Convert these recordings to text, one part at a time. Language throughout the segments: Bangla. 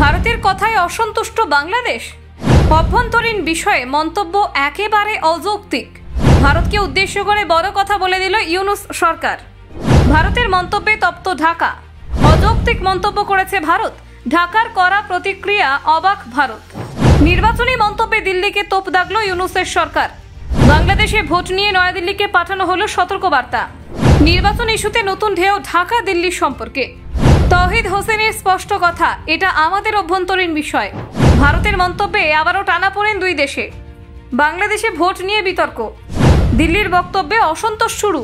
ভারতের কথায় অসন্তুষ্ট বাংলাদেশ। অভ্যন্তরীণ বিষয়ে মন্তব্য একেবারে অযৌক্তিক। ভারতকে উদ্দেশ্য করে বড় কথা বলে দিল ইউনূস সরকার। ভারতের মন্তব্যে তপ্ত ঢাকা। অযৌক্তিক মন্তব্য করেছে ভারত। ঢাকার কড়া প্রতিক্রিয়া, অবাক ভারত। নির্বাচনী মন্তব্যে দিল্লিকে তোপ দাগল ইউনূসের সরকার। বাংলাদেশে ভোট নিয়ে নয়াদিল্লিকে পাঠানো হলো সতর্কবার্তা। নির্বাচন ইস্যুতে নতুন ঢেউ ঢাকা দিল্লির সম্পর্কে। তৌহিদ হোসেনের স্পষ্ট কথা, এটা আমাদের অভ্যন্তরীণ বিষয়। ভারতের মন্তব্যে আবারও টানাপোড়েন দুই দেশে। বাংলাদেশে ভোট নিয়ে বিতর্ক। দিল্লির বক্তব্যে অসন্তোষ শুরু।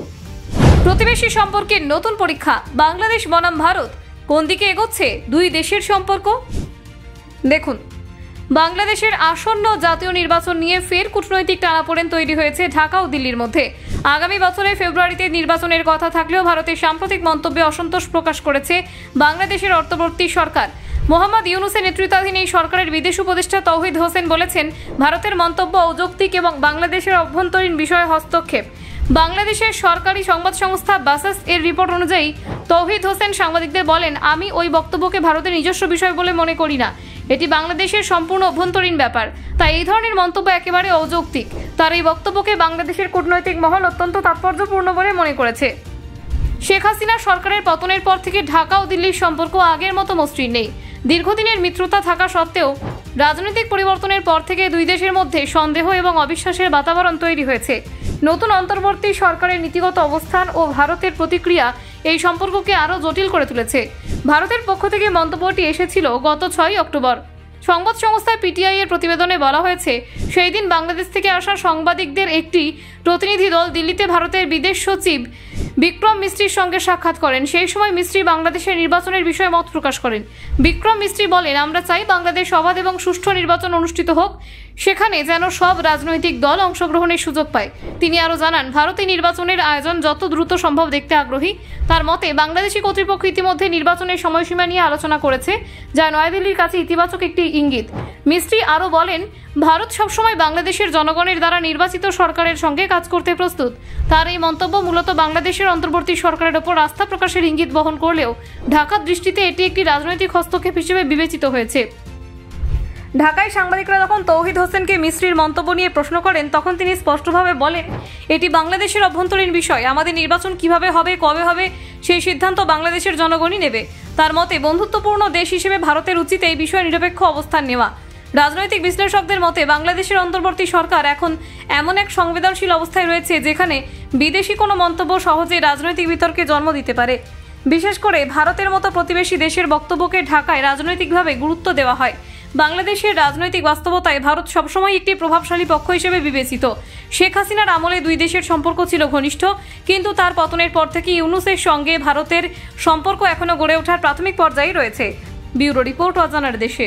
প্রতিবেশী সম্পর্কের নতুন পরীক্ষা। বাংলাদেশ বনাম ভারত কোন দিকে এগোচ্ছে দুই দেশের সম্পর্ক? দেখুন, বাংলাদেশের আসন্ন জাতীয় নির্বাচন নিয়ে ফের কূটনৈতিক টানাপোড়েন তৈরি হয়েছে ঢাকা ও দিল্লির মধ্যে। আগামী বছরের ফেব্রুয়ারিতে নির্বাচনের কথা থাকলেও ভারতের সাম্প্রতিক মন্তব্যে অসন্তোষ প্রকাশ করেছে বাংলাদেশের অন্তর্বর্তী সরকার। মোহাম্মদ ইউনূসের নেতৃত্বাধীন এই সরকারের বিদেশ উপদেষ্টা তৌহিদ হোসেন বলেছেন, ভারতের মন্তব্য অযৌক্তিক এবং বাংলাদেশের অভ্যন্তরীণ বিষয়ে হস্তক্ষেপ। বাংলাদেশের সরকারি সংবাদ সংস্থা বাসাস এর রিপোর্ট অনুযায়ী তৌহিদ হোসেন সাংবাদিকদের বলেন, আমি ওই বক্তব্যকে ভারতের নিজস্ব বিষয় বলে মনে করি না। এটি বাংলাদেশের সম্পূর্ণ অভ্যন্তরীণ ব্যাপার। তাই এই ধরনের মন্তব্য একেবারে অযৌক্তিক। তার এই বক্তব্যকে বাংলাদেশের কূটনৈতিক মহল অত্যন্ত তাৎপর্যপূর্ণ বলে মনে করেছে। শেখ হাসিনা সরকারের পতনের পর থেকে ঢাকা ও দিল্লির সম্পর্ক আগের মতো মসৃণ নেই। দীর্ঘদিনের মিত্রতা থাকা সত্ত্বেও রাজনৈতিক পরিবর্তনের পর থেকে দুই দেশের মধ্যে সন্দেহ এবং অবিশ্বাসের বাতাবরণ তৈরি হয়েছে। নতুন অন্তর্বর্তী সরকারের নীতিগত অবস্থান ও ভারতের প্রতিক্রিয়া এই সম্পর্ককে আরও জটিল করে তুলেছে। ভারতের পক্ষ থেকে মন্তব্যটি এসেছিল গত 6 অক্টোবর। সংবাদ সংস্থা পিটিআই এর প্রতিবেদনে বলা হয়েছে, সেই দিন বাংলাদেশ থেকে আসা সাংবাদিকদের একটি প্রতিনিধি দল দিল্লিতে ভারতের বিদেশ সচিব বিক্রম মিস্ত্রির সঙ্গে সাক্ষাৎ করেন। সেই সময় মিস্ত্রি বাংলাদেশের নির্বাচনের বিষয়ে মত প্রকাশ করেন। বিক্রম মিস্ত্রি বলেন, আমরা চাই বাংলাদেশ অবাধ এবং সুষ্ঠু নির্বাচন অনুষ্ঠিত হোক, সেখানে যেন সব রাজনৈতিক দল অংশগ্রহণের সুযোগ পায়। তিনি আরও জানান, ভারতে নির্বাচনের আয়োজন যত দ্রুত সম্ভব দেখতে আগ্রহী। তার মতে বাংলাদেশি কর্তৃপক্ষ ইতিমধ্যে নির্বাচনের সময়সীমা নিয়ে আলোচনা করেছে, যা নয়াদিল্লির কাছে ইতিবাচক একটি ইঙ্গিত। মিস্ত্রি আরও বলেন, ভারত সবসময় বাংলাদেশের জনগণের দ্বারা নির্বাচিত সরকারের সঙ্গে কাজ করতে প্রস্তুত। তার এই মন্তব্য মূলত বাংলাদেশের অন্তর্বর্তী সরকারের ওপর আস্থা প্রকাশের ইঙ্গিত বহন করলেও ঢাকার দৃষ্টিতে এটি একটি রাজনৈতিক হস্তক্ষেপ হিসেবে বিবেচিত হয়েছে। ঢাকায় সাংবাদিকরা যখন তৌহিদ হোসেনকে মিস্ত্রির মন্তব্য নিয়ে প্রশ্ন করেন, তখন তিনি স্পষ্টভাবে বলেন, এটি বাংলাদেশের অভ্যন্তরীণ বিষয়। আমাদের নির্বাচন কিভাবে হবে, কবে হবে, সেই সিদ্ধান্ত বাংলাদেশের জনগণই নেবে। তার মতে বন্ধুত্বপূর্ণ দেশ হিসেবে ভারতের উচিত এই বিষয়ে নিরপেক্ষ অবস্থান নেওয়া। রাজনৈতিক বিশ্লেষকদের মতে বাংলাদেশের অন্তর্বর্তী সরকার এখন এমন এক সংবেদনশীল অবস্থায় রয়েছে যেখানে বিদেশি কোনো মন্তব্য সহজে রাজনৈতিক বিতর্কে জন্ম দিতে পারে। বিশেষ করে ভারতের মতো প্রতিবেশী দেশের বক্তব্যকে ঢাকায় রাজনৈতিকভাবে গুরুত্ব দেওয়া হয়। বাংলাদেশের রাজনৈতিক বাস্তবতায় ভারত সবসময় একটি প্রভাবশালী পক্ষ হিসেবে বিবেচিত। শেখ হাসিনার আমলে দুই দেশের সম্পর্ক ছিল ঘনিষ্ঠ, কিন্তু তার পতনের পর থেকে ইউনূসের সঙ্গে ভারতের সম্পর্ক এখনও গড়ে ওঠার প্রাথমিক পর্যায়ে রয়েছে। ব্যুরো রিপোর্ট, অজানার দেশে।